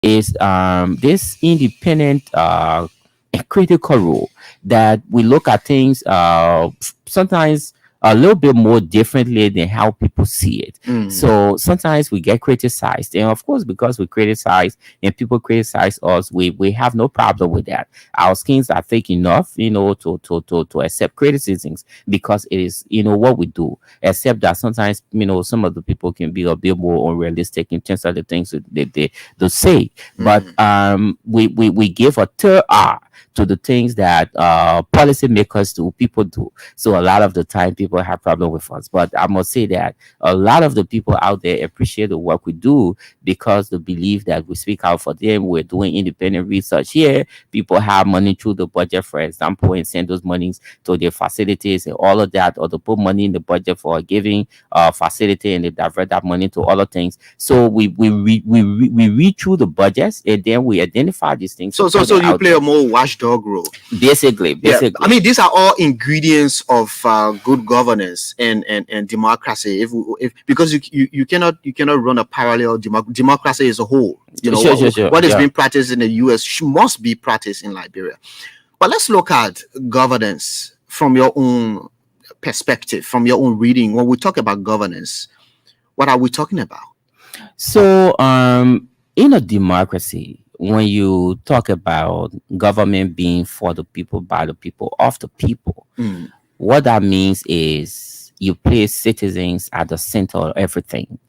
is this independent and critical role that we look at things sometimes a little bit more differently than how people see it. So sometimes we get criticized, and of course, because we criticize and people criticize us, we have no problem with that. Our skins are thick enough, to accept criticisms because it is, what we do. Except that sometimes, some of the people can be a bit more unrealistic in terms of the things that they say. But we give a third R to the things that policymakers do, people do. So a lot of the time, people have problem with us. But I must say that a lot of the people out there appreciate the work we do because they believe that we speak out for them. We're doing independent research here. People have money through the budget, for example, and send those monies to their facilities and all of that, or to put money in the budget for a giving facility, and they divert that money to other things. So we read through the budgets, and then we identify these things. So you play a more watchdog role. Basically. I mean, these are all ingredients of good governance and democracy. If because you cannot run a parallel democracy as a whole. Sure. What is being practiced in the US must be practiced in Liberia. But let's look at governance from your own perspective, from your own reading. When we talk about governance, what are we talking about? So, in a democracy, when you talk about government being for the people, by the people, of the people, what that means is you place citizens at the center of everything.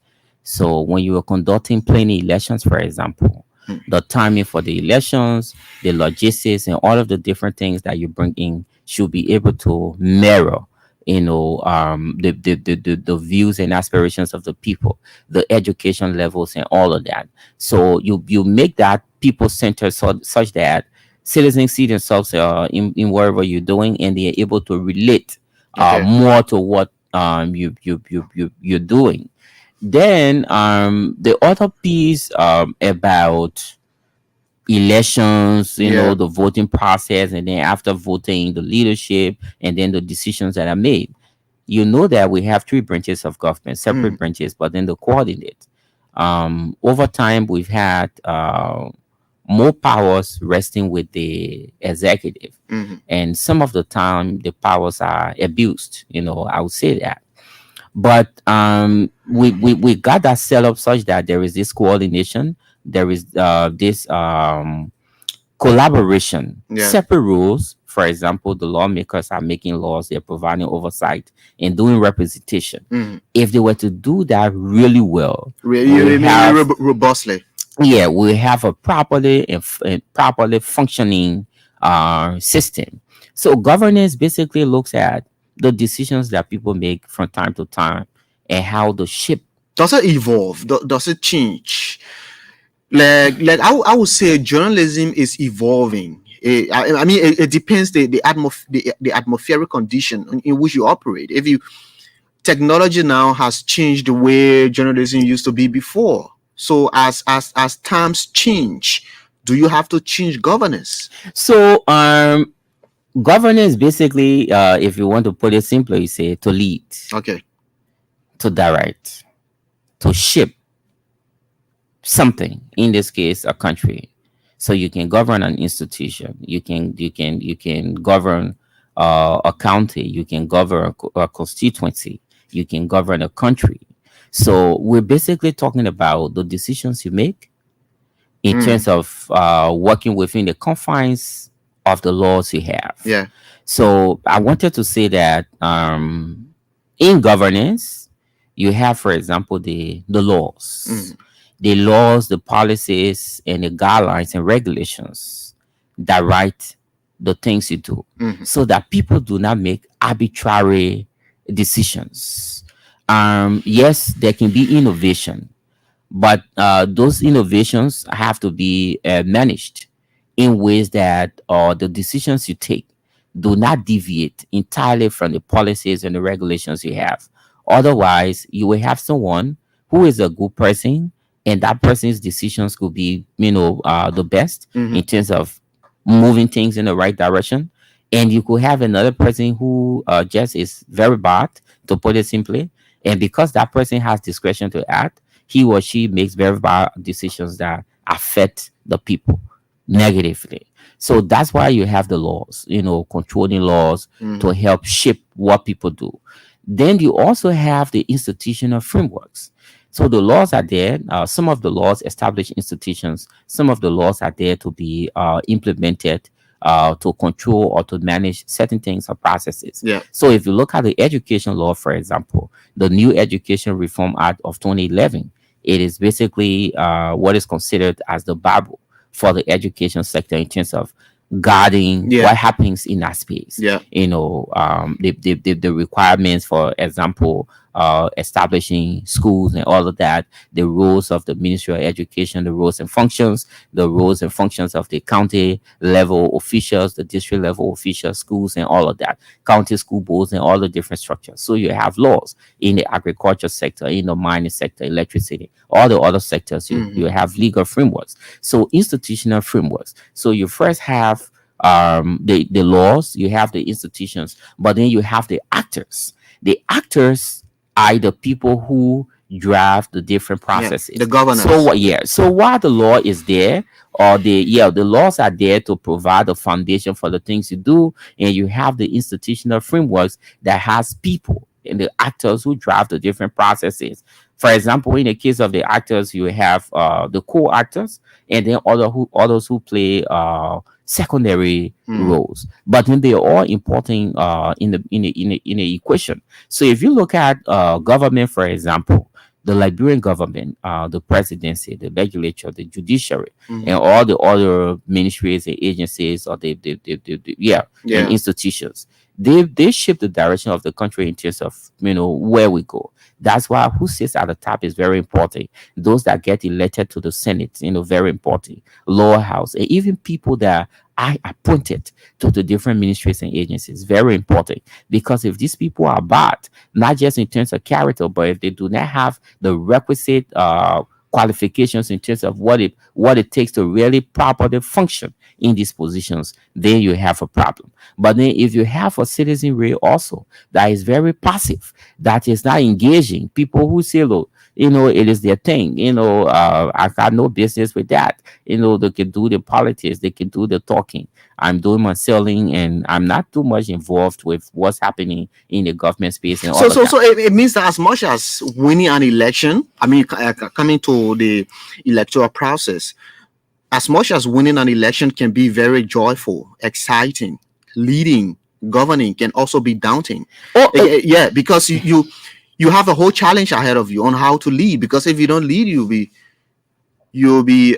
So when you are conducting plenty elections, for example, the timing for the elections, the logistics, and all of the different things that you bring in should be able to mirror, the views and aspirations of the people, the education levels, and all of that. So you make that people centered, such that citizens see themselves in whatever you're doing, and they're able to relate more to what you're doing. Then the other piece about elections, the voting process, and then after voting, the leadership, and then the decisions that are made. You know that we have three branches of government, separate branches, but then they coordinate. Over time, we've had more powers resting with the executive, and some of the time the powers are abused. I would say that. But we got that set up such that there is this coordination, there is this collaboration, separate rules. For example, the lawmakers are making laws, they're providing oversight and doing representation. If they were to do that really well, robustly, we have a properly properly functioning system. So governance basically looks at the decisions that people make from time to time, and how the ship does it evolve, does it change. Like I would say journalism is evolving. I mean, it depends the atmospheric condition in which you operate. Technology now has changed the way journalism used to be before. So as times change, do you have to change governance? So governance basically, if you want to put it simply, you say to lead, to direct, to shape something, in this case a country. So you can govern an institution, you can govern a county, you can govern a constituency, you can govern a country. So we're basically talking about the decisions you make in terms of working within the confines of the laws you have. So I wanted to say that in governance, you have, for example, the laws. The laws, the policies, and the guidelines and regulations that write the things you do, so that people do not make arbitrary decisions. Yes, there can be innovation, but those innovations have to be managed in ways that the decisions you take do not deviate entirely from the policies and the regulations you have. Otherwise, you will have someone who is a good person, and that person's decisions could be, the best in terms of moving things in the right direction. And you could have another person who just is very bad, to put it simply. And because that person has discretion to act, he or she makes very bad decisions that affect the people negatively. So that's why you have the laws, controlling laws to help shape what people do. Then you also have the institutional frameworks. So the laws are there. Some of the laws establish institutions. Some of the laws are there to be implemented to control or to manage certain things or processes. Yeah. So if you look at the education law, for example, the new Education Reform Act of 2011, it is basically what is considered as the Bible for the education sector in terms of guarding what happens in that space. Yeah. The requirements, for example, establishing schools and all of that, the roles of the Ministry of Education, the roles and functions of the county level officials, the district level officials, schools, and all of that, county school boards, and all the different structures. So you have laws in the agriculture sector, in the mining sector, electricity, all the other sectors. You have legal frameworks. So institutional frameworks. So you first have the laws, you have the institutions, but then you have the actors. The actors are the people who draft the different processes. The governors. So while the law is there, or the laws are there to provide the foundation for the things you do, and you have the institutional frameworks that has people and the actors who draft the different processes. For example, in the case of the actors, you have the co-actors, and then others who play secondary roles, but then they are all important in the equation. So if you look at government, for example, the Liberian government, the presidency, the legislature, the judiciary, and all the other ministries and agencies, or and institutions, they shape the direction of the country in terms of where we go. That's why who sits at the top is very important. Those that get elected to the Senate, very important. Lower house, and even people that I appointed to the different ministries and agencies, very important. Because if these people are bad, not just in terms of character, but if they do not have the requisite qualifications in terms of what it takes to really properly function in these positions, then you have a problem. But then if you have a citizenry also that is very passive, that is not engaging, people who say, look, it is their thing, I got no business with that, they can do the politics, they can do the talking, I'm doing my selling, and I'm not too much involved with what's happening in the government space. And so it means that as much as winning an election, coming to the electoral process, as much as winning an election can be very joyful, exciting, leading, governing can also be daunting. Because you have a whole challenge ahead of you on how to lead, because if you don't lead, you'll be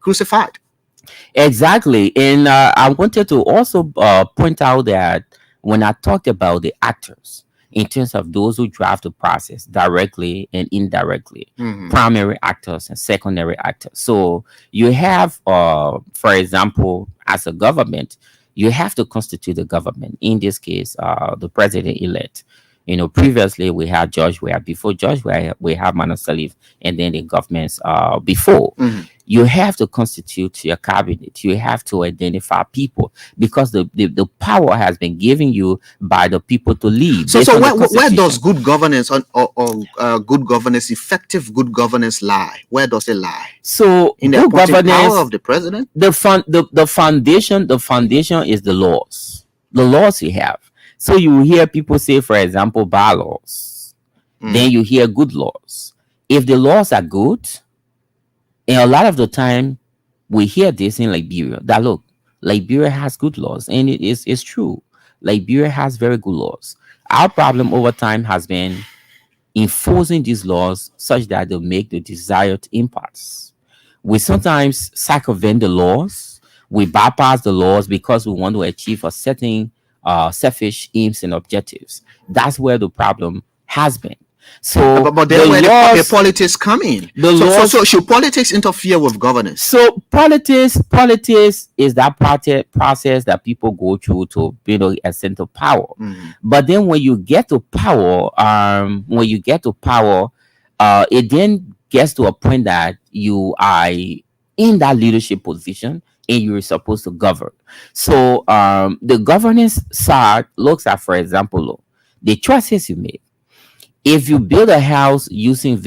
crucified. Exactly. And I wanted to also point out that when I talked about the actors, in terms of those who draft the process directly and indirectly, primary actors and secondary actors. So you have, for example, as a government, you have to constitute the government. In this case, the president-elect. Previously we had George Weah. Before George Weah, we have Manuel Sirleaf, and then the governments before. You have to constitute your cabinet. You have to identify people, because the power has been given you by the people to lead. So where does good governance or good governance, effective good governance lie? Where does it lie? So in the power of the president, the foundation is the laws. The laws you have. So you hear people say, for example, bylaws. Then you hear good laws. If the laws are good, and a lot of the time we hear this in Liberia, that look, Liberia has good laws, and it's true. Liberia has very good laws. Our problem over time has been enforcing these laws such that they make the desired impacts. We sometimes circumvent the laws. We bypass the laws because we want to achieve a certain selfish aims and objectives. That's where the problem has been. So but then where the politics come in. So should politics interfere with governance? So politics is that process that people go through to ascend to power. But then when you get to power, it then gets to a point that you are in that leadership position and you're supposed to govern. So the governance side looks at, for example, the choices you make. If you build a house using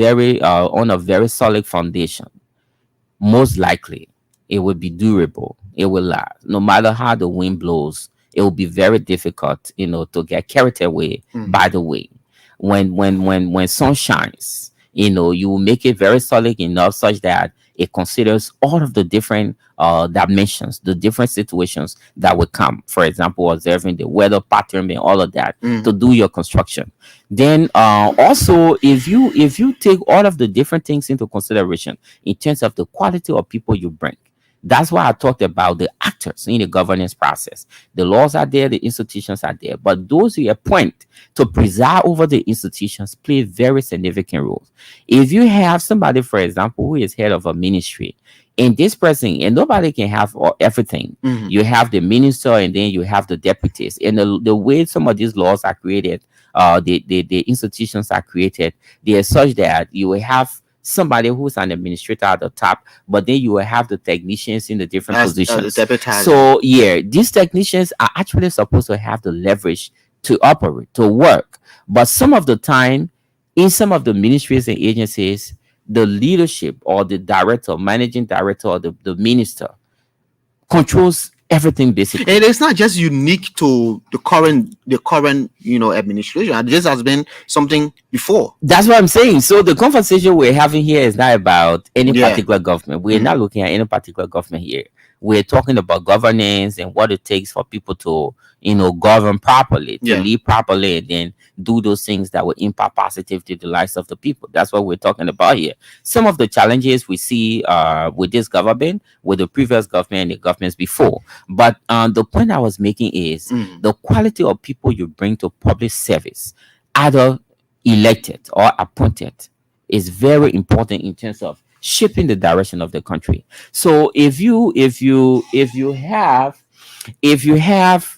on a very solid foundation, most likely it will be durable. It will last. No matter how the wind blows, it will be very difficult, to get carried away by the wind. When sun shines, you will make it very solid enough such that it considers all of the different dimensions, the different situations that will come. For example, observing the weather pattern and all of that to do your construction. Then also, if you take all of the different things into consideration in terms of the quality of people you bring, that's why I talked about the actors in the governance process. The laws are there, the institutions are there, but those you appoint to preside over the institutions play very significant roles. If you have somebody, for example, who is head of a ministry, and this person, and nobody can have everything. You have the minister, and then you have the deputies. And the way some of these laws are created, the institutions are created, they are such that you will have somebody who's an administrator at the top, but then you will have the technicians in the different positions. So yeah, these technicians are actually supposed to have the leverage to operate, to work. But some of the time, in some of the ministries and agencies, the leadership or the director, managing director, or the minister controls everything basically. And it's not just unique to the current administration. This has been something before. That's what I'm saying. So the conversation we're having here is not about any particular government. We're not looking at any particular government here. We're talking about governance and what it takes for people to govern properly, to lead properly, and then do those things that will impact positively the lives of the people. That's what we're talking about here. Some of the challenges we see with this government, with the previous government and the governments before. But the point I was making is the quality of people you bring to public service, either elected or appointed, is very important in terms of shaping the direction of the country. So if you have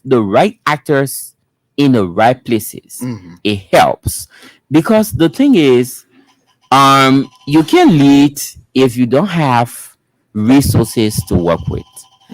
the right actors in the right places, it helps. Because the thing is, you can lead if you don't have resources to work with,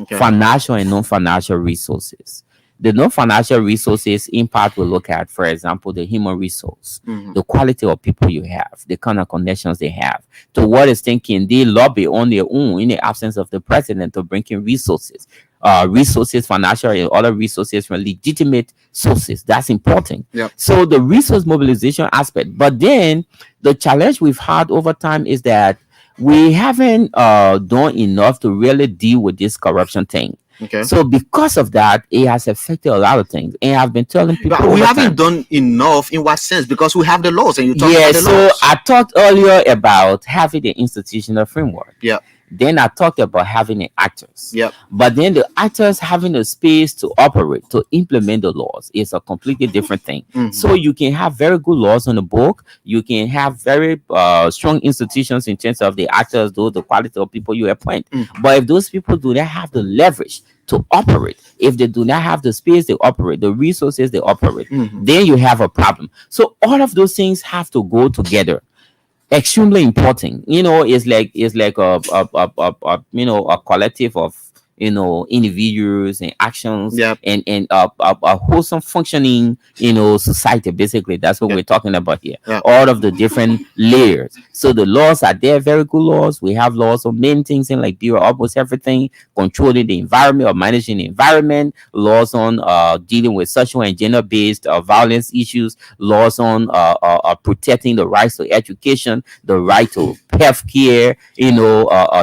financial and non-financial resources. The non-financial resources in part will look at, for example, the human resource, the quality of people you have, the kind of connections they have, to what extent can they lobby on their own in the absence of the president to bring in resources, financial and other resources from legitimate sources. That's important. So the resource mobilization aspect. But then the challenge we've had over time is that we haven't done enough to really deal with this corruption thing. So because of that, it has affected a lot of things. And I've been telling people, but we haven't done enough in what sense? Because we have the laws, and you talk about the laws. I talked earlier about having the institutional framework. Then I talked about having the actors. But then the actors having the space to operate, to implement the laws, is a completely different thing. So you can have very good laws on the book. You can have very strong institutions in terms of the actors, the quality of people you appoint. But if those people do not have the leverage to operate, if they do not have the space they operate, the resources they operate, then you have a problem. So all of those things have to go together. Extremely important. It's like a collective of individuals and actions, and a wholesome functioning society. Basically, that's what we're talking about here. All of the different layers. So the laws are there, very good laws. We have laws on many things, in like bureau almost everything, controlling the environment or managing the environment, laws on dealing with sexual and gender based violence issues, laws on protecting the rights to education, the right to health care,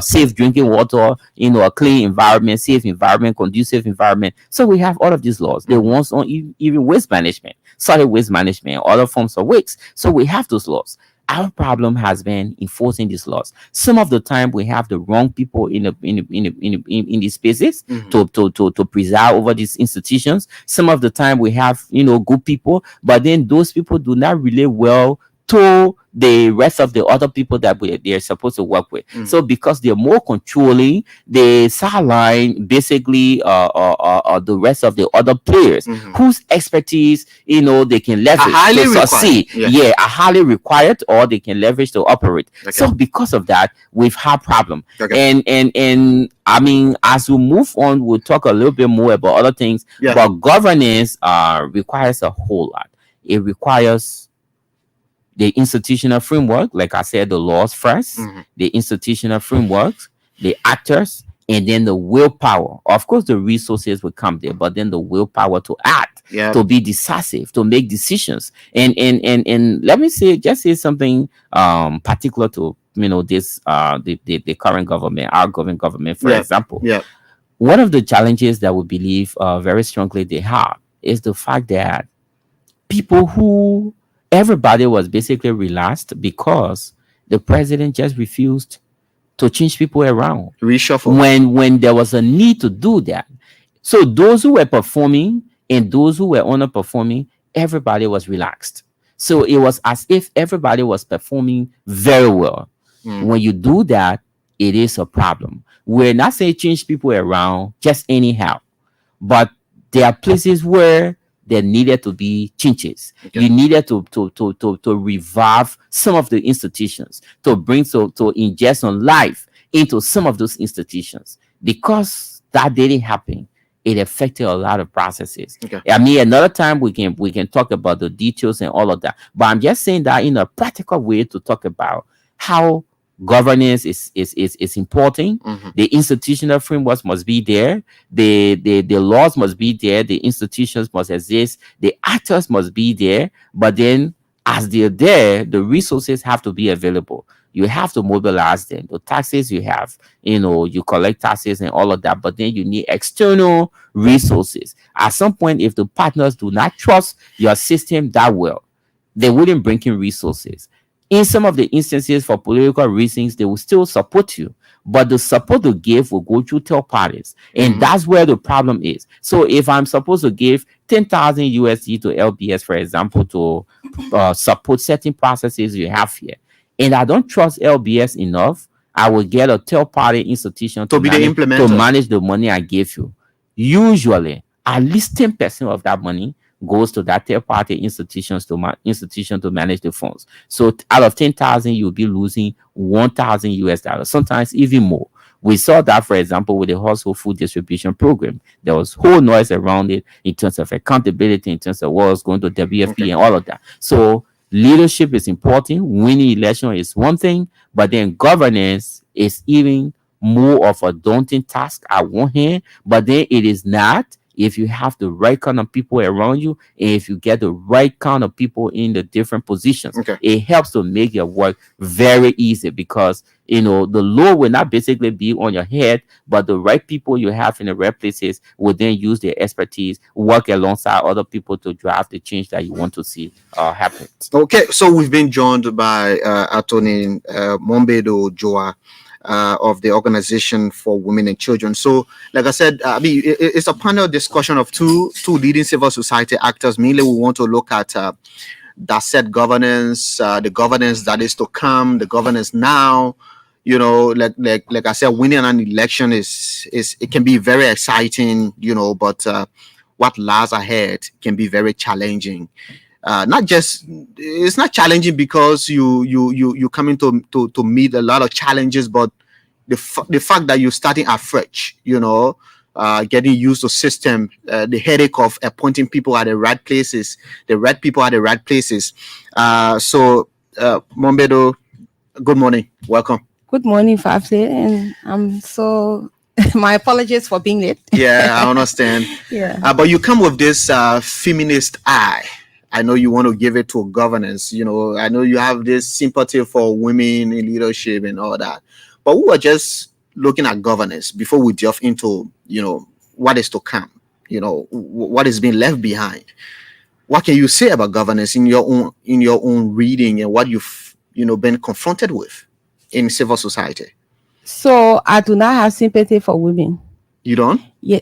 safe drinking water, a clean environment, safe environment, conducive environment. So we have all of these laws. The ones on even waste management, solid waste management, other forms of waste. So we have those laws. Our problem has been enforcing these laws. Some of the time we have the wrong people in these spaces to preside over these institutions. Some of the time we have good people, but then those people do not relate well to the rest of the other people that they're supposed to work with. So because they're more controlling, they sideline basically the rest of the other players whose expertise they can leverage to succeed. Are highly required, or they can leverage to operate. So because of that, we've had problem. And I mean, as we move on, we'll talk a little bit more about other things. But governance requires a whole lot. It requires the institutional framework, like I said, the laws first, the institutional frameworks, the actors, and then the willpower. Of course, the resources will come there, but then the willpower to act, to be decisive, to make decisions. And let me just say something particular to this the current government, our government, for example. One of the challenges that we believe very strongly they have is the fact that everybody was basically relaxed because the president just refused to change people around, reshuffle, when there was a need to do that. So those who were performing and those who were underperforming, everybody was relaxed. So it was as if everybody was performing very well. When you do that, it is a problem. We're not saying change people around just anyhow, but there are places where there needed to be changes. You needed to revive some of the institutions, to inject some life into some of those institutions. Because that didn't happen, it affected a lot of processes. I mean, another time we can talk about the details and all of that. But I'm just saying that in a practical way to talk about how governance is important. The institutional frameworks must be there. The laws must be there. The institutions must exist. The actors must be there. But then, as they're there, the resources have to be available. You have to mobilize them. The taxes you have, you collect taxes and all of that. But then you need external resources. At some point, if the partners do not trust your system that well, they wouldn't bring in resources. In some of the instances, for political reasons, they will still support you, but the support to give will go through third parties, and that's where the problem is. So, if I'm supposed to give 10,000 USD to LBS, for example, to support certain processes you have here, and I don't trust LBS enough, I will get a third party institution to manage the money I gave you. Usually, at least 10% of that money goes to that third party institution to manage the funds. So out of 10,000, you'll be losing 1,000 US dollars, sometimes even more. We saw that, for example, with the household food distribution program. There was whole noise around it in terms of accountability, in terms of what was going to WFP and all of that. So leadership is important. Winning election is one thing, but then governance is even more of a daunting task at one hand, but then it is not if you have the right kind of people around you, and if you get the right kind of people in the different positions. It helps to make your work very easy, because the load will not basically be on your head, but the right people you have in the right places will then use their expertise, work alongside other people to drive the change that you want to see happen. Okay, so we've been joined by Attorney Mombedo Joa, of the Organization for Women and Children. So, like I said, it's a panel discussion of two leading civil society actors. Mainly, we want to look at that said governance, the governance that is to come, the governance now. Like I said, winning an election is it can be very exciting, but what lies ahead can be very challenging. It's not challenging because you coming to meet a lot of challenges, but the fact that you're starting afresh, getting used to system, the headache of appointing people at the right places, the right people at the right places. So Mombedo, good morning, welcome. Good morning, Fafle, and I'm so my apologies for being late. Yeah, I understand. But you come with this feminist eye. I know you want to give it to governance. I know you have this sympathy for women in leadership and all that. But we were just looking at governance before we delve into, what is to come, what is being left behind. What can you say about governance in your own reading and what you've, been confronted with in civil society? So I do not have sympathy for women. You don't? Yeah,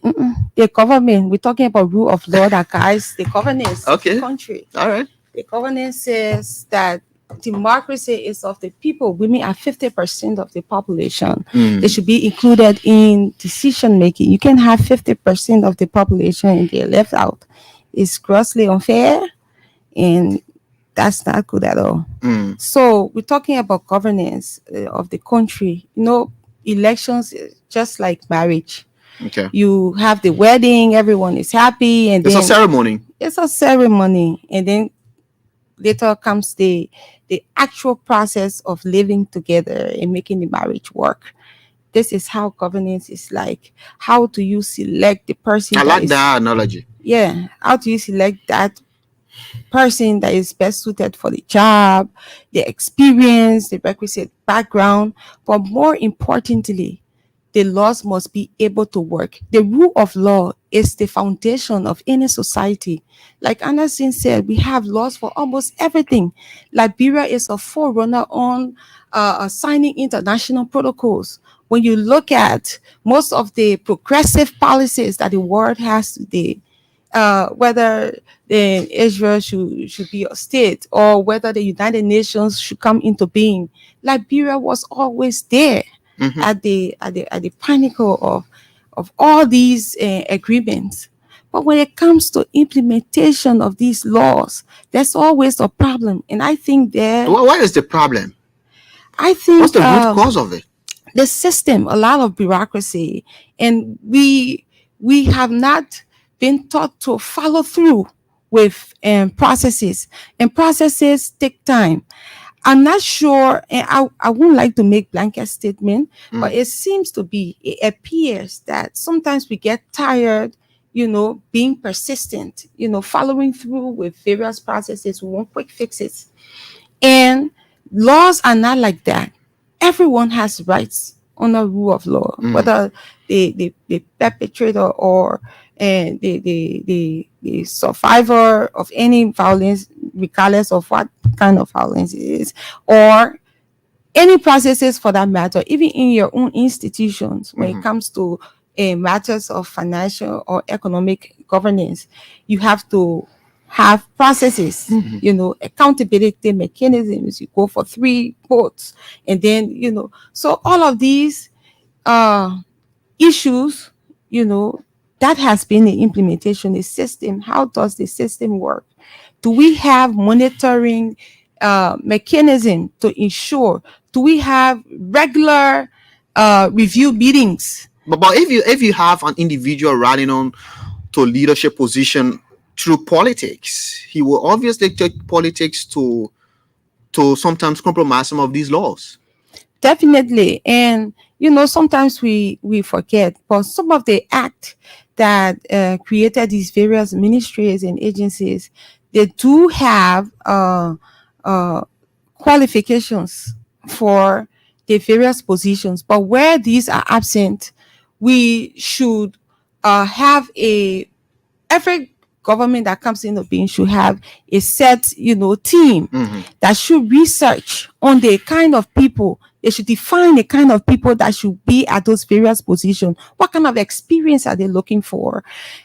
the government, we're talking about rule of law that guides the governance of the country. All right. The governance says that democracy is of the people. Women are 50% of the population. They should be included in decision making. You can have 50% of the population and they're left out. It's grossly unfair, and that's not good at all. So we're talking about governance of the country. Elections just like marriage. Okay. You have the wedding, everyone is happy, and it's a ceremony. It's a ceremony, and then later comes the actual process of living together and making the marriage work. this is how governance is like. How do you select the person? I like that analogy. Yeah. How do you select that person that is best suited for the job, the experience, the requisite background? But more importantly, the laws must be able to work. The rule of law is the foundation of any society. Like Anderson said, we have laws for almost everything. Liberia is a forerunner on signing international protocols. When you look at most of the progressive policies that the world has today, whether Israel should be a state or whether the United Nations should come into being, Liberia was always there. Mm-hmm. at the pinnacle of all these agreements. But when it comes to implementation of these laws, there's always a problem. And I think that what is the problem? I think what's the root cause of it? The system, a lot of bureaucracy, and we have not been taught to follow through with processes, and processes take time. I'm not sure, and I wouldn't like to make blanket statement, but it seems to be, it appears that sometimes we get tired, being persistent, following through with various processes. We want quick fixes. And laws are not like that. Everyone has rights under rule of law, whether the perpetrator or the survivor of any violence, regardless of what kind of violence it is, or any processes for that matter, even in your own institutions. When it comes to matters of financial or economic governance, you have to have processes, accountability mechanisms. You go for 3 votes, and then so all of these issues, that has been the implementation, the system. How does the system work? Do we have monitoring mechanism to ensure? Do we have regular review meetings? But if you have an individual running on to leadership position through politics, he will obviously take politics to sometimes compromise some of these laws. Definitely. And sometimes we forget, but some of the act that created these various ministries and agencies, they do have qualifications for the various positions. But where these are absent, we should have every government that comes into being should have a set, team that should research on the kind of people. They should define the kind of people that should be at those various positions. What kind of experience are they looking for?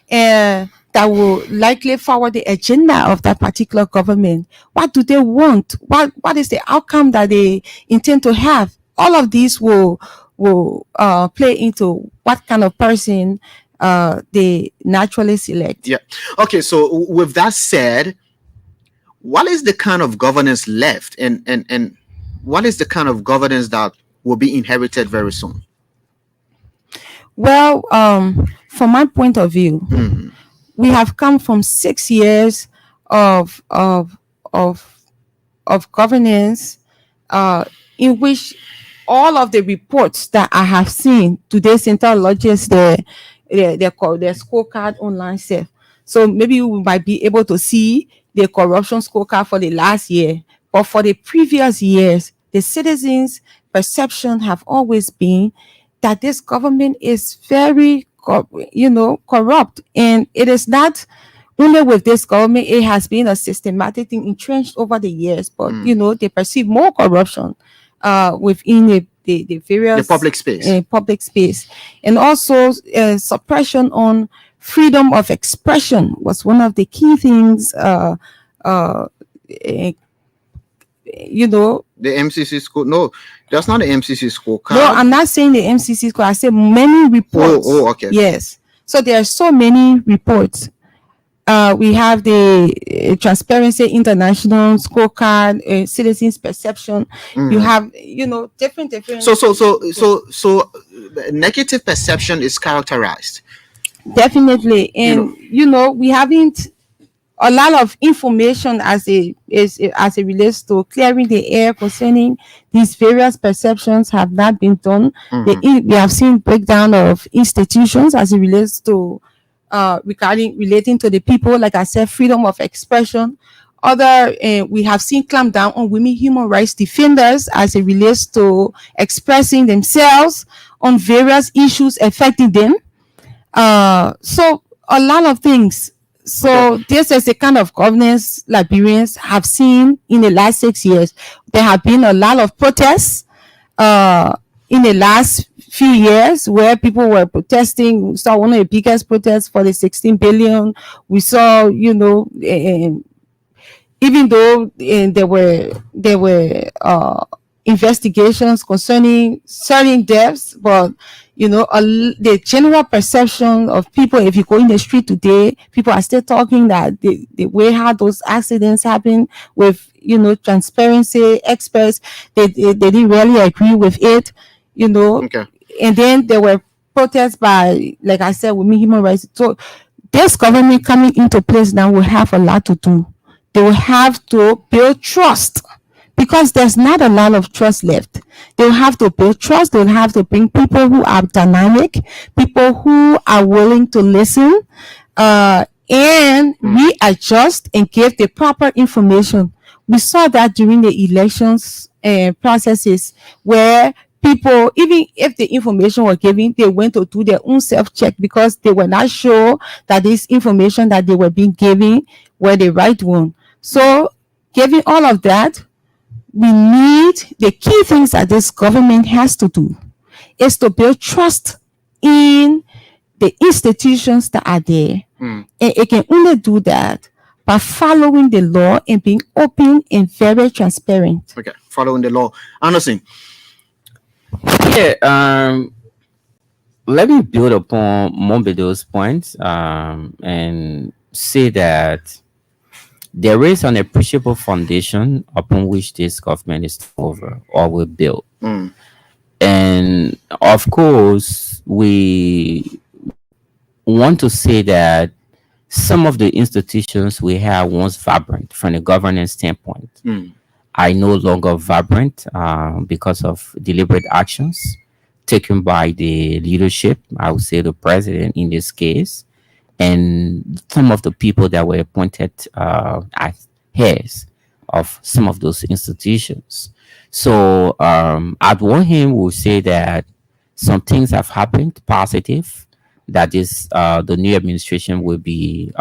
That will likely forward the agenda of that particular government. What do they want? What is the outcome that they intend to have? All of these will play into what kind of person they naturally select. Yeah. Okay. So with that said, what is the kind of governance left, and what is the kind of governance that will be inherited very soon? Well, from my point of view, we have come from 6 years of governance, in which all of the reports that I have seen today, Central lodges their scorecard online self. So maybe we might be able to see the corruption scorecard for the last year, but for the previous years, the citizens' perception have always been that this government is very, corrupt. And it is not only with this government, it has been a systematic thing entrenched over the years, but, they perceive more corruption within the various public space. And also suppression on freedom of expression was one of the key things. The MCC score. No, that's not the MCC scorecard. No, I'm not saying the MCC score. I said many reports. Oh, okay. Yes. So there are so many reports. We have the Transparency International scorecard, citizens' perception. You have, different. So negative perception is characterized. Definitely, and we haven't a lot of information as it relates to clearing the air concerning these various perceptions have not been done. We have seen breakdown of institutions as it relates to relating to the people. Like I said, freedom of expression. We have seen clamp down on women human rights defenders as it relates to expressing themselves on various issues affecting them. So a lot of things. So this is the kind of governance Liberians have seen in the last 6 years. There have been a lot of protests in the last few years where people were protesting. We saw one of the biggest protests for the 16 billion. We saw, even though there were investigations concerning certain deaths, but the general perception of people, if you go in the street today, people are still talking that the way how those accidents happen with transparency experts, they didn't really agree with it. And then there were protests by, like I said, women human rights. So this government coming into place now will have a lot to do. They will have to build trust, because there's not a lot of trust left. They'll have to build trust. They'll have to bring people who are dynamic, people who are willing to listen, and readjust and give the proper information. We saw that during the elections processes, where people, even if the information was given, they went to do their own self-check because they were not sure that this information that they were being given were the right one. So, given all of that, we need the key things that this government has to do is to build trust in the institutions that are there. And it can only do that by following the law and being open and very transparent. Okay, following the law. Anderson. Yeah, let me build upon Mombedo's points and say that there is an appreciable foundation upon which this government is over or will build. And of course, we want to say that some of the institutions we had once vibrant from a governance standpoint are no longer vibrant because of deliberate actions taken by the leadership, I would say the president in this case, and some of the people that were appointed as heads of some of those institutions. So at one hand, we'll say that some things have happened positive, that is the new administration will be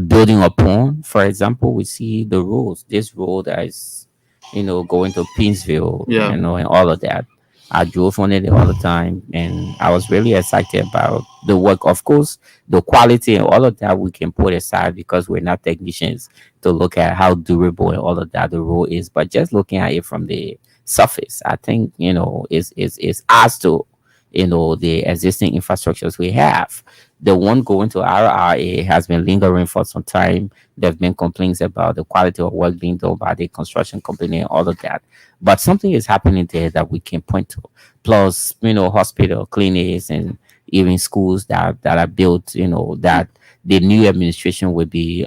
building upon. For example, we see the roads, this road that is, going to Pinsville, and all of that. I drove on it all the time, and I was really excited about the work. Of course, the quality and all of that we can put aside because we're not technicians to look at how durable and all of that the road is. But just looking at it from the surface, I think is as to the existing infrastructures we have. The one going to RRA has been lingering for some time. There have been complaints about the quality of work being done by the construction company and all of that. But something is happening there that we can point to. Plus, hospital, clinics, and even schools that are built, that the new administration will be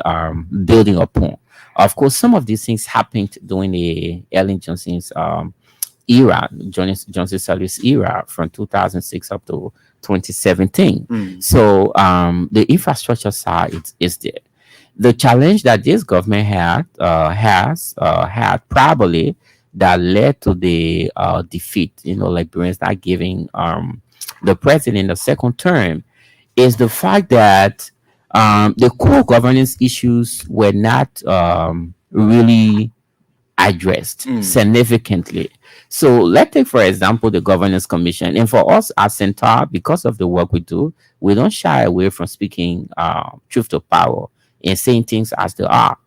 building upon. Of course, some of these things happened during the Ellen Johnson's era, Johnson Sirleaf's era from 2006 up to 2017. So the infrastructure side is there. The challenge that this government has had probably that led to the defeat, Liberians not giving the president a second term, is the fact that the core governance issues were not really addressed significantly. So let's take, for example, the Governance Commission. And for us at Centaur, because of the work we do, we don't shy away from speaking truth to power and saying things as they are.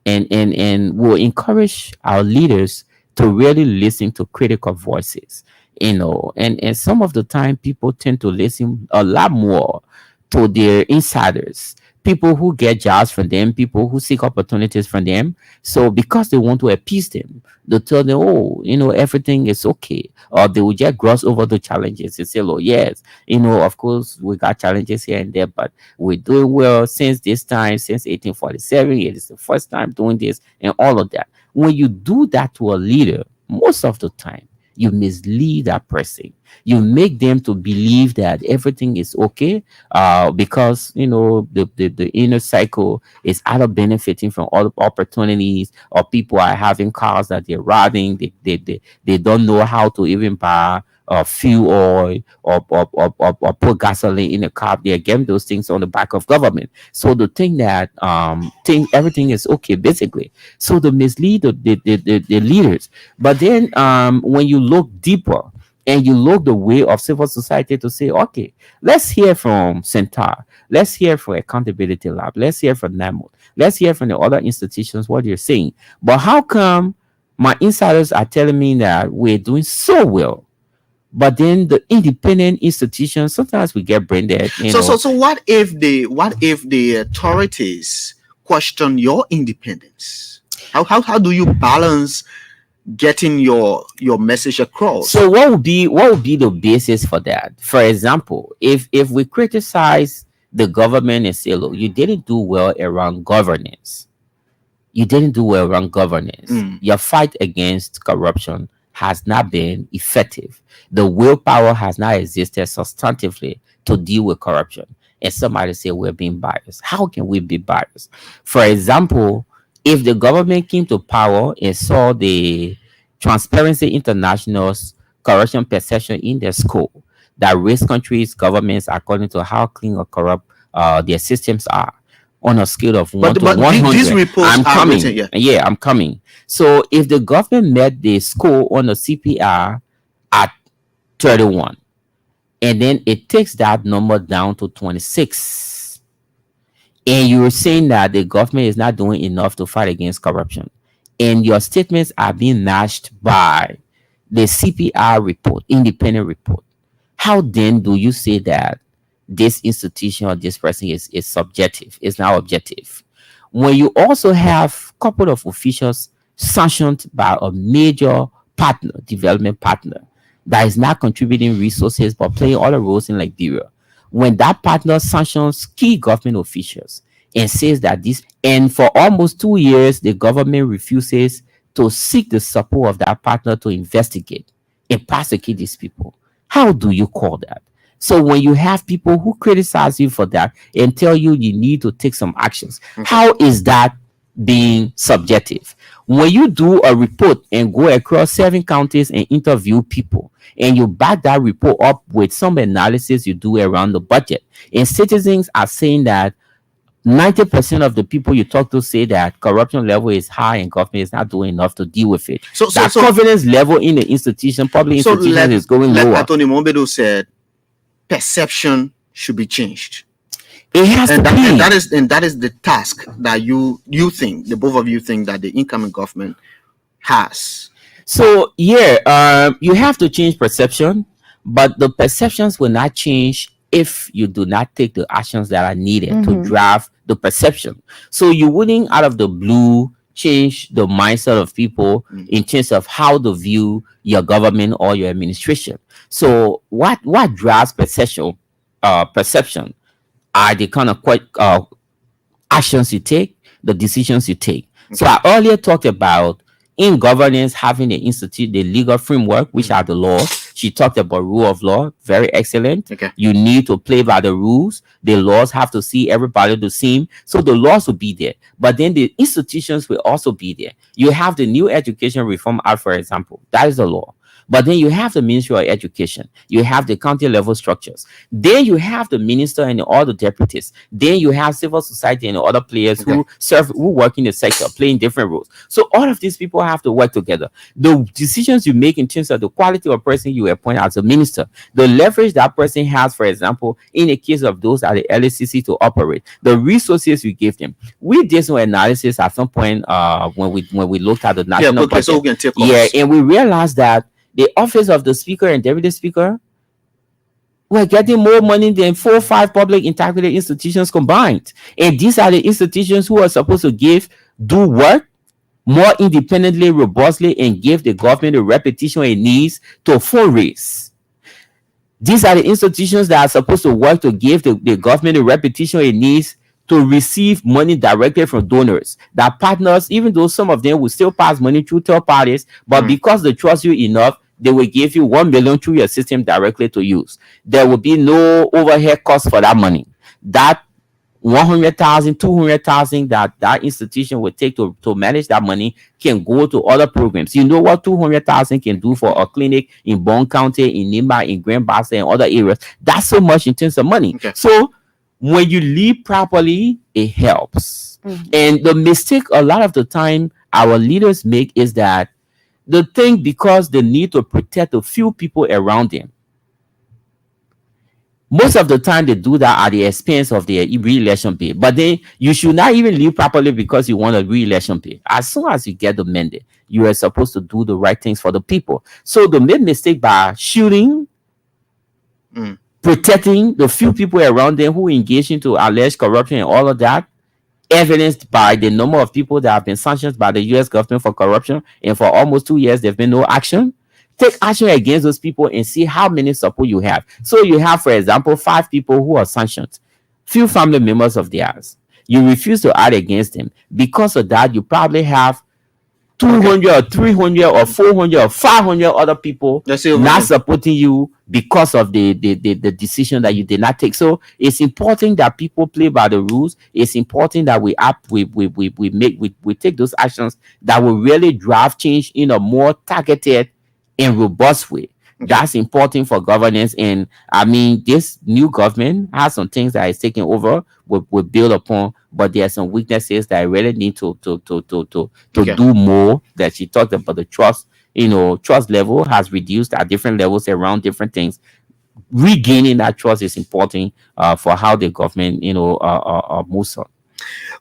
And we'll encourage our leaders to really listen to critical voices. And some of the time people tend to listen a lot more to their insiders people who get jobs from them, people who seek opportunities from them. So because they want to appease them, they tell them, oh, everything is okay. Or they will just gloss over the challenges. They say, oh, yes, of course, we got challenges here and there, but we're doing well since this time, since 1847. It is the first time doing this and all of that. When you do that to a leader, most of the time, you mislead that person. You make them to believe that everything is okay, because the inner cycle is either benefiting from all the opportunities, or people are having cars that they're riding. They don't know how to even buy fuel oil or put gasoline in a car. They're getting those things on the back of government. So the thing that everything is okay basically. So they mislead the leaders. But then when you look deeper and you look the way of civil society to say, okay, let's hear from Centaur, let's hear from Accountability Lab, let's hear from NAMO, let's hear from the other institutions what you're saying. But how come my insiders are telling me that we're doing so well, but then the independent institutions, sometimes we get brain dead? So what if the authorities question your independence? How do you balance getting your message across? So what would be the basis for that? For example, if we criticize the government and say, look, you didn't do well around governance. You didn't do well around governance. Your fight against corruption has not been effective. The willpower has not existed substantively to deal with corruption. And somebody say we're being biased. How can we be biased? For example, if the government came to power and saw the Transparency International's corruption perception index score that rates countries' governments according to how clean or corrupt their systems are on a scale of 1 to 100. These reports I'm coming. Yeah, I'm coming. So if the government met the score on the CPR at 31, and then it takes that number down to 26, and you're saying that the government is not doing enough to fight against corruption, and your statements are being matched by the CPR report, independent report, how then do you say that this institution or this person is subjective, is now objective? When you also have a couple of officials sanctioned by a major partner, development partner, that is not contributing resources but playing other roles in Liberia, when that partner sanctions key government officials and says that this, and for almost 2 years, the government refuses to seek the support of that partner to investigate and prosecute these people, how do you call that? So when you have people who criticize you for that and tell you you need to take some actions, how is that being subjective? When you do a report and go across 7 counties and interview people, and you back that report up with some analysis you do around the budget, and citizens are saying that 90% of the people you talk to say that corruption level is high and government is not doing enough to deal with it. So confidence level in the institution, public institution, is going lower. Anthony Mombedu said perception should be changed. It has to be. And that is the task that you think, the both of you think, that the incoming government has. So yeah, you have to change perception, but the perceptions will not change if you do not take the actions that are needed to drive the perception. So you wouldn't out of the blue change the mindset of people in terms of how to view your government or your administration. So what drives perception are the kind of actions you take, the decisions you take. So I earlier talked about in governance having the institute, the legal framework, which are the laws. She talked about rule of law, very excellent. You need to play by the rules. The laws have to see everybody the same. So the laws will be there, but then the institutions will also be there. You have the new Education Reform Act, for example. That is the law. But then you have the Ministry of Education. You have the county level structures. Then you have the minister and all the deputies. Then you have civil society and other players who work in the sector, playing different roles. So all of these people have to work together. The decisions you make in terms of the quality of person you appoint as a minister, the leverage that person has, for example, in the case of those at the LACC to operate, the resources you give them. We did some analysis at some point when we looked at the national budget. And we realized that the office of the speaker and deputy speaker we're getting more money than 4 or 5 public integrated institutions combined. And these are the institutions who are supposed to do work more independently, robustly, and give the government the repetition it needs to fundraise. These are the institutions that are supposed to work to give the government the repetition it needs to receive money directly from donors. That partners, even though some of them will still pass money through third parties, but because they trust you enough, they will give you 1 million through your system directly to use. There will be no overhead cost for that money. That 100,000, 200,000 that institution will take to manage that money can go to other programs. You know what 200,000 can do for a clinic in Bond County, in Nimba, in Grand Bassa, and other areas? That's so much in terms of money. Okay. So when you lead properly, it helps. And the mistake a lot of the time our leaders make is that the thing, because they need to protect a few people around them, most of the time they do that at the expense of their re-election pay. But then you should not even live properly because you want a re-election pay. As soon as you get the mandate, you are supposed to do the right things for the people. So they made mistake by shooting, protecting the few people around them who engage into alleged corruption and all of that, evidenced by the number of people that have been sanctioned by the U.S. government for corruption, and for almost 2 years there's been no action. Take action against those people and see how many support you have. So you have, for example, 5 people who are sanctioned, few family members of theirs. You refuse to act against them. Because of that, you probably have 200 or 300 or 400 or 500 other people not supporting you because of the decision that you did not take. So it's important that people play by the rules. It's important that we take those actions that will really drive change in a more targeted and robust way. That's important for governance. And I mean, this new government has some things that is taking over, will build upon, but there are some weaknesses that I really need to do more. That she talked about the trust, trust level has reduced at different levels around different things. Regaining that trust is important for how the government, moves on.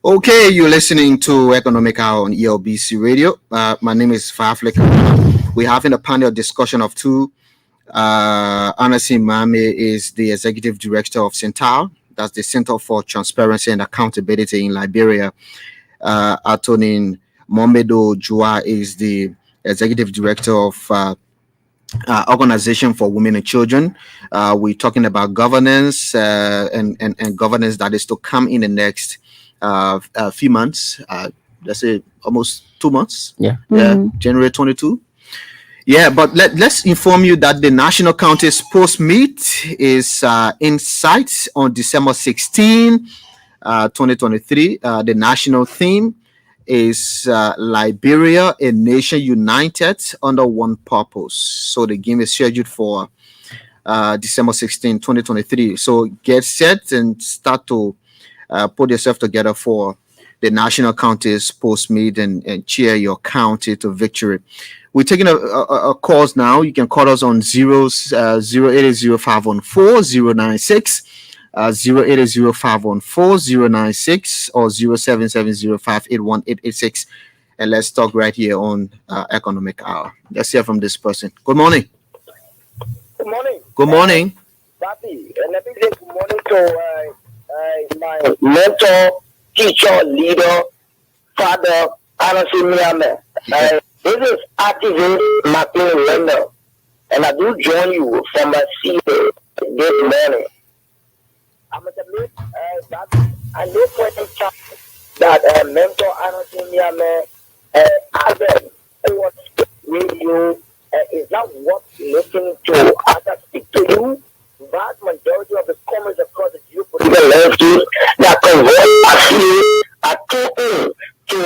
Okay, you're listening to Economic Hour on ELBC Radio. My name is Faflik. We're having a panel discussion of two. Anasi Mame is the executive director of CENTAL, that's the Center for Transparency and Accountability in Liberia. Atonin Momedo Jua is the executive director of Organization for Women and Children. We're talking about governance and governance that is to come in the next few months. Let's say almost 2 months. January 22. Yeah, but let's inform you that the National Counties Post Meet is in sight on December 16, 2023. The national theme is Liberia, a nation united under one purpose. So the game is scheduled for December 16, 2023. So get set and start to put yourself together for the National Counties Post Meet and cheer your county to victory. We're taking a calls now. You can call us on 080-514-096, 080-514-096, or 0770-581-886. And let's talk right here on Economic Hour. Let's hear from this person. Good morning. Good morning. Good morning. Papi, and let me say good morning to my mentor, teacher, leader, Father Anasi Mame. This is activist Martin Lender, and I do join you from my seat this morning. I'm going to admit that I know for a time that mentor Anasi Mame Albert was radio is not what listening to. As I speak to you, vast majority of the comments across the geopolitical landscape that convert are taken to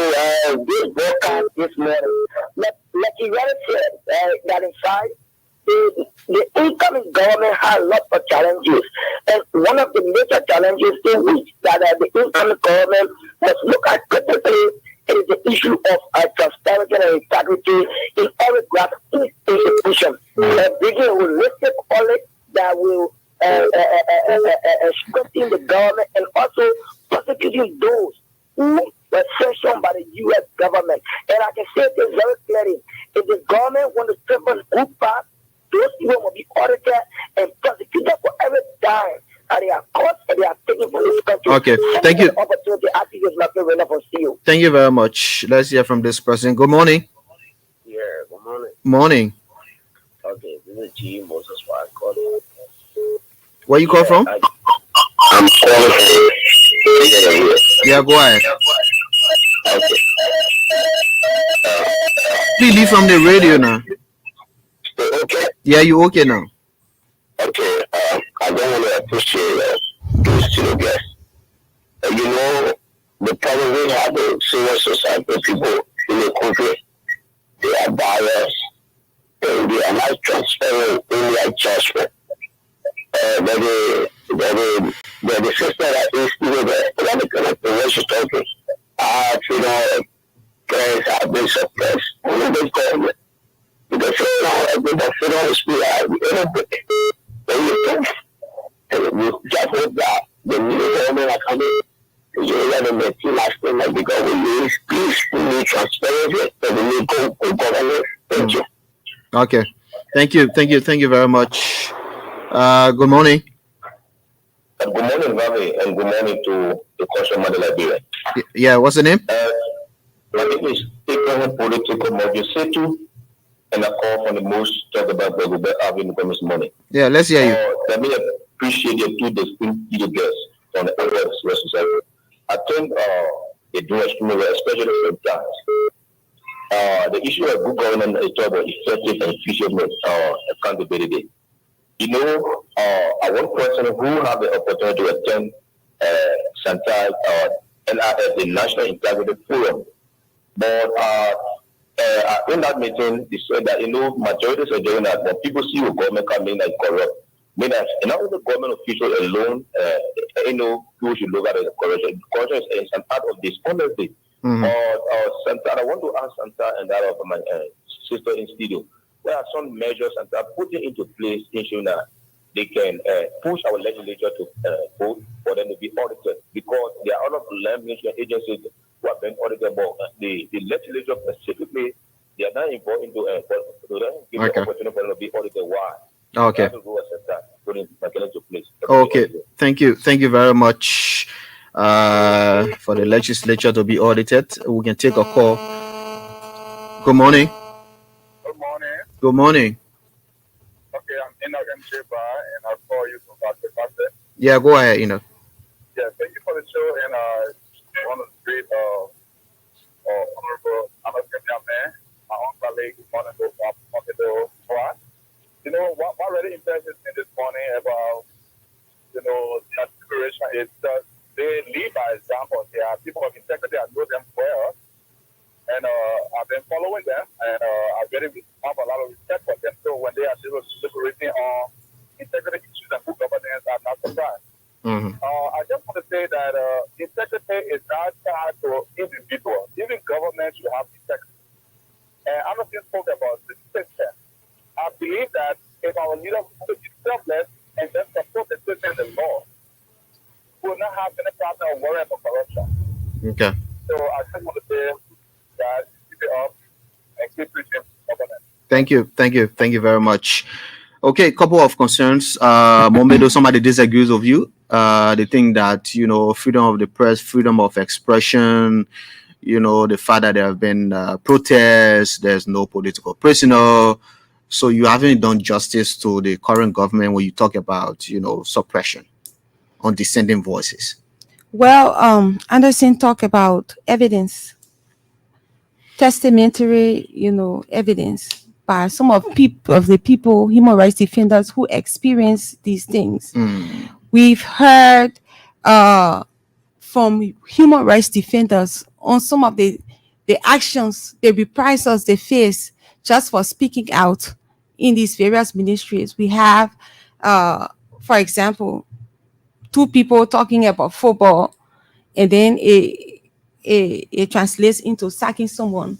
this broadcast this morning. Like you already said, that in fact, the incoming government has lots of challenges. And one of the major challenges in which that the incoming government must look at critically is the issue of transparency and integrity in every grassroots institution. Bringing a holistic audit that will strengthen the government and also prosecuting those who were sanctioned by the U.S. government. And I can say this very clearly. If the government wants to strengthen good path those people will be audited and prosecuted for every time. And they are caught and they are taken from this country. Okay, thank you. Thank you very much. Let's hear from this person. Good morning. Yeah, good morning. Morning. Okay, this is G. Moses. Where you call from? I'm calling from. Yeah, go ahead. Okay. Please leave from the radio now. Okay. Yeah, you okay now? Okay. I don't want to appreciate those two guests. You know, the problem we have in civil society people in the country, they are biased and they are not transparent in their judgment. The system that is even the racial talking. Press have been suppressed. Only this government. Because freedom of speech when you just hope that the new government are coming, you let them make last thing like because we need peace, we need transparency, and we need good governance. Thank you. Okay. Thank you very much. Good morning. Good morning, Ravi, and good morning to the customer of Liberia. Yeah, what's the name? My name is Ibrahim Political Mojusetu, and I call from the most talk about the Gobert Avenue this morning. Yeah, let's hear you. Let me appreciate the two distinct guests on the OS Society. I think they do extremely well, especially for times. The issue of good governance is about effective and efficient accountability. You know, I one person who had the opportunity to attend Santa NIS, the National Integrity Forum. But in that meeting, they said that, majority are doing that, but people see the government coming and corrupt. Meaning that not only the government officials alone, people should look at the corruption. Corruption is an part of dishonesty. Santa, I want to ask Santa and that of my sister in studio. There are some measures Santa putting into place, ensuring that they can push our legislature to vote for them to be audited, because there are a lot of legislation agencies who have been audited, but the legislature specifically, they are not involved into give the opportunity for them to be audited. Why? Okay. Okay. Thank you very much for the legislature to be audited. We can take a call. Good morning. Good morning. Good morning. Okay, I'm Enoch M. Cheba, and I'll call you from Pastor. Yeah, go ahead, Enoch. Yeah, thank you for the show, and I want to greet Honorable Amos Kenyame, my own colleague, you know, what really impresses me this morning about, that liberation is that they lead by example. They are people of integrity. I know them well. And I've been following them, and I have a lot of respect for them. So when they are deliberating on integrity issues and good governance, I'm not surprised. I just want to say that integrity is not tied to individuals. Even governments should have integrity. And I'm not just talking about the system. I believe that if our leaders would be selfless and just support the system and the law, we will not have any problem of worrying about corruption. Okay. So I just want to say that keep it up and keep preaching governance. Thank you very much. Okay, a couple of concerns. Momedo, somebody disagrees with you. They think that, freedom of the press, freedom of expression, the fact that there have been protests, there's no political prisoner. So you haven't done justice to the current government when you talk about, suppression on dissenting voices. Well, Anderson talked about evidence, testamentary, evidence by some of the people, human rights defenders who experience these things. We've heard from human rights defenders on some of the actions, the reprisals they face just for speaking out in these various ministries. We have, for example, two people talking about football, and then it translates into sacking someone.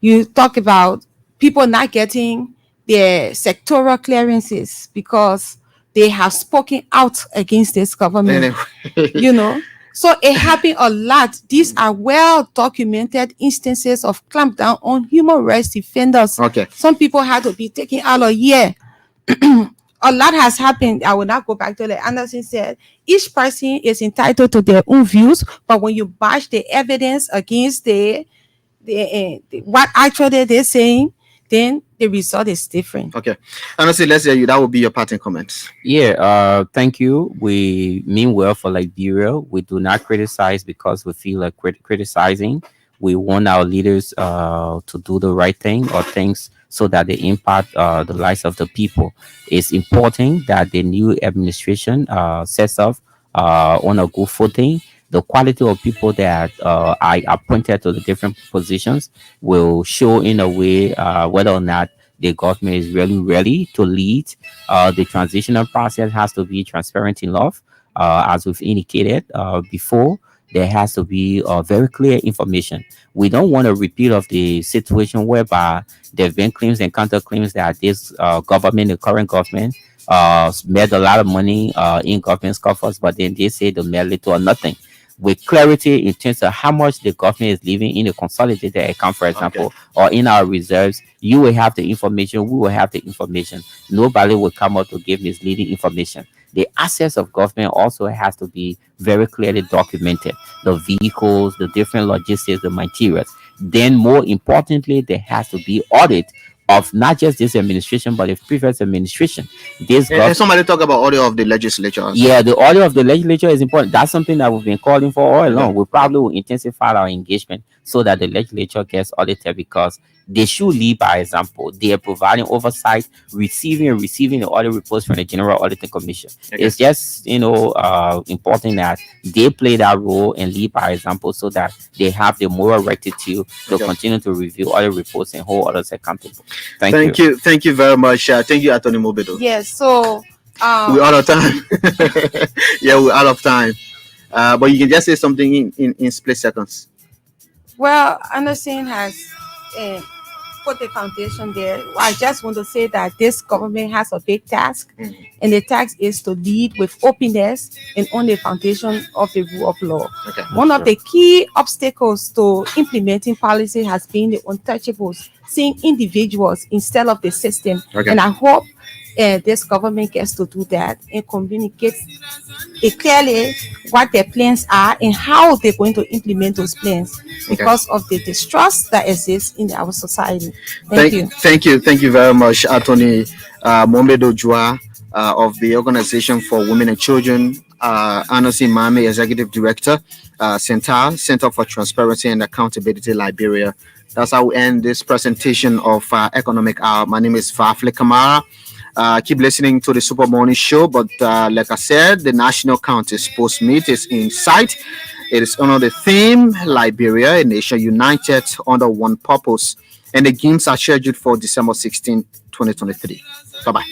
You talk about people not getting their sectoral clearances because they have spoken out against this government. So it happened a lot. These are well documented instances of clampdown on human rights defenders. Okay. Some people had to be taken out a year. A lot has happened. I will not go back to it. Anderson said each person is entitled to their own views, but when you match the evidence against what actually they're saying, then the result is different. Okay. Honestly, let's hear you. That would be your parting comments. Yeah, thank you. We mean well for Liberia. We do not criticize because we feel like criticizing. We want our leaders to do the right thing or things so that they impact the lives of the people. It's important that the new administration sets off on a good footing. The quality of people that are appointed to the different positions will show in a way whether or not the government is really ready to lead. The transitional process has to be transparent enough, as we've indicated before. There has to be very clear information. We don't want a repeat of the situation whereby there have been claims and counterclaims that this government, the current government, made a lot of money in government's coffers, but then they say they made little or nothing. With clarity in terms of how much the government is leaving in a consolidated account, for example, or in our reserves, you will have the information, we will have the information. Nobody will come out to give misleading information. The assets of government also has to be very clearly documented. The vehicles, the different logistics, the materials. Then more importantly, there has to be audit of not just this administration, but the previous administration. Somebody talk about audio of the legislature. Yeah, the audio of the legislature is important. That's something that we've been calling for all along. We probably will intensify our engagement so that the legislature gets audited, because they should lead by example. They are providing oversight, receiving the audit reports from the General Auditing Commission. Okay. It's just important that they play that role and lead by example, so that they have the moral rectitude to continue to review audit reports and hold others accountable. Thank you. Thank you very much. Thank you, Attorney Mobedu. Yes. So we're out of time. Yeah, we're out of time. But you can just say something in split seconds. Well, Anderson has put the foundation there. I just want to say that this government has a big task, and the task is to lead with openness and on the foundation of the rule of law. Okay. One of the key obstacles to implementing policy has been the untouchables, seeing individuals instead of the system. Okay. And I hope this government gets to do that and communicate clearly what their plans are and how they're going to implement those plans, because of the distrust that exists in our society. Thank you. Thank you very much, Attorney Mobedu Jua of the Organization for Women and Children, Anderson Mame, Executive Director, Center for Transparency and Accountability, Liberia. That's how we end this presentation of Economic Hour. My name is Fafle Kamara. Keep listening to the Super Morning Show, but like I said, the National Countess Post Meet is in sight. It is under the theme Liberia, a nation united under one purpose, and the games are scheduled for December 16, 2023. Bye-bye.